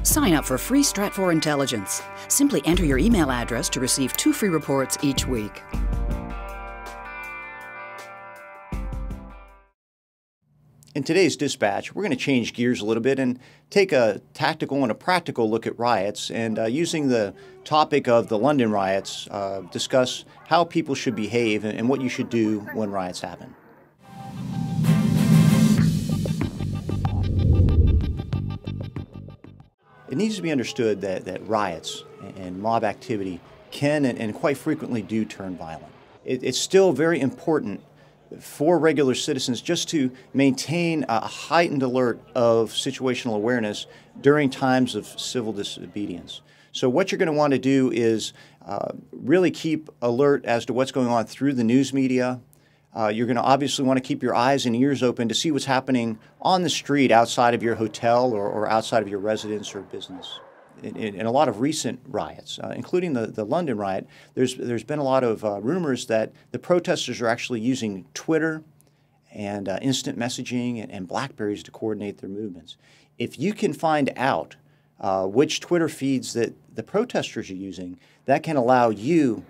Sign up for free Stratfor Intelligence. Simply enter your email address to receive 2 free reports each week. In today's dispatch, we're going to change gears a little bit and take a tactical and a practical look at riots, and using the topic of the London riots, discuss how people should behave and what you should do when riots happen. It needs to be understood that riots and mob activity can and quite frequently do turn violent. It's still very important for regular citizens just to maintain a heightened alert of situational awareness during times of civil disobedience. So what you're going to want to do is really keep alert as to what's going on through the news media. You're going to obviously want to keep your eyes and ears open to see what's happening on the street outside of your hotel or outside of your residence or business. In a lot of recent riots, including the London riot, there's been a lot of rumors that the protesters are actually using Twitter and instant messaging and BlackBerries to coordinate their movements. If you can find out which Twitter feeds that the protesters are using, that can allow you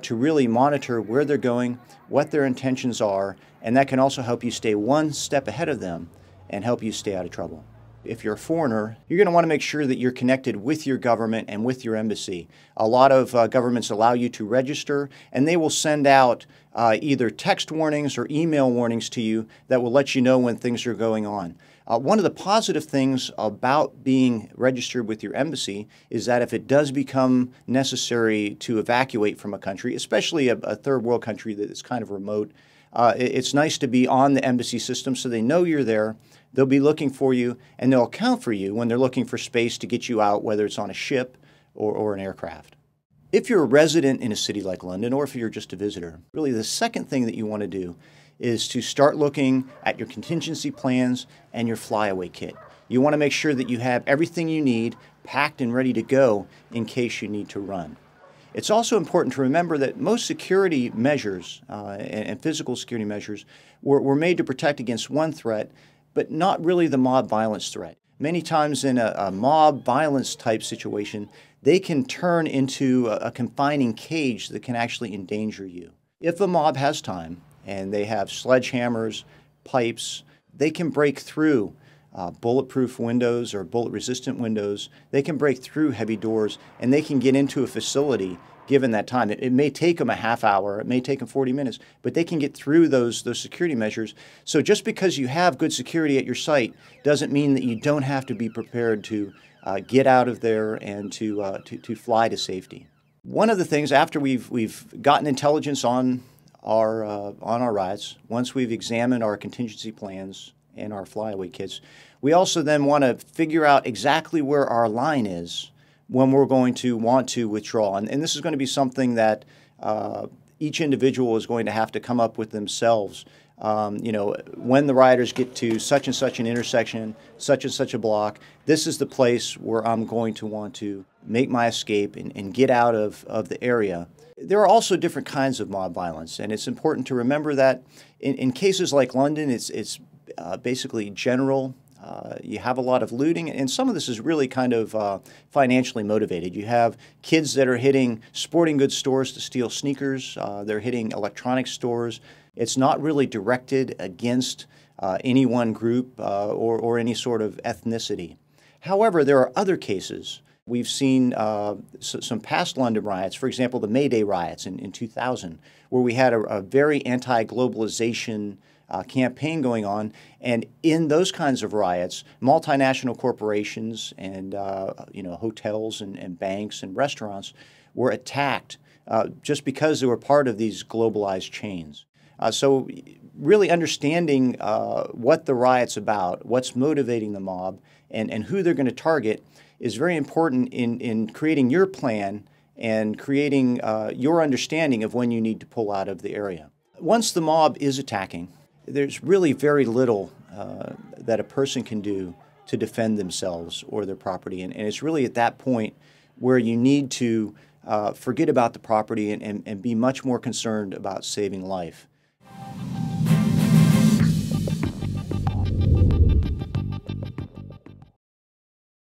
to really monitor where they're going, what their intentions are, and that can also help you stay one step ahead of them and help you stay out of trouble. If you're a foreigner, you're going to want to make sure that you're connected with your government and with your embassy. A lot of governments allow you to register, and they will send out either text warnings or email warnings to you that will let you know when things are going on. One of the positive things about being registered with your embassy is that if it does become necessary to evacuate from a country, especially a third world country that is kind of remote, it's nice to be on the embassy system so they know you're there. They'll be looking for you, and they'll account for you when they're looking for space to get you out, whether it's on a ship or an aircraft. If you're a resident in a city like London, or if you're just a visitor, really the second thing that you want to do is to start looking at your contingency plans and your flyaway kit. You want to make sure that you have everything you need packed and ready to go in case you need to run. It's also important to remember that most security measures and physical security measures were made to protect against one threat, but not really the mob violence threat. Many times in a mob violence type situation, they can turn into a confining cage that can actually endanger you. If a mob has time and they have sledgehammers, pipes, they can break through bulletproof windows or bullet-resistant windows. They can break through heavy doors, and they can get into a facility given that time. It may take them a half hour, it may take them 40 minutes, but they can get through those security measures. So just because you have good security at your site doesn't mean that you don't have to be prepared to get out of there and to fly to safety. One of the things, after we've gotten intelligence on our riots, once we've examined our contingency plans and our flyaway kits, we also then want to figure out exactly where our line is when we're going to want to withdraw. And this is going to be something that each individual is going to have to come up with themselves. You know, when the rioters get to such and such an intersection, such and such a block, this is the place where I'm going to want to make my escape and get out of the area. There are also different kinds of mob violence, and it's important to remember that in cases like London, it's basically general. You have a lot of looting, and some of this is really kind of financially motivated. You have kids that are hitting sporting goods stores to steal sneakers. They're hitting electronics stores. It's not really directed against any one group or any sort of ethnicity. However, there are other cases. We've seen some past London riots, for example, the May Day riots in 2000, where we had a very anti-globalization campaign going on, and in those kinds of riots, multinational corporations and hotels and banks and restaurants were attacked just because they were part of these globalized chains. So really understanding what the riot's about, what's motivating the mob, and who they're going to target is very important in creating your plan and creating your understanding of when you need to pull out of the area. Once the mob is attacking, there's really very little that a person can do to defend themselves or their property. And it's really at that point where you need to forget about the property and be much more concerned about saving life.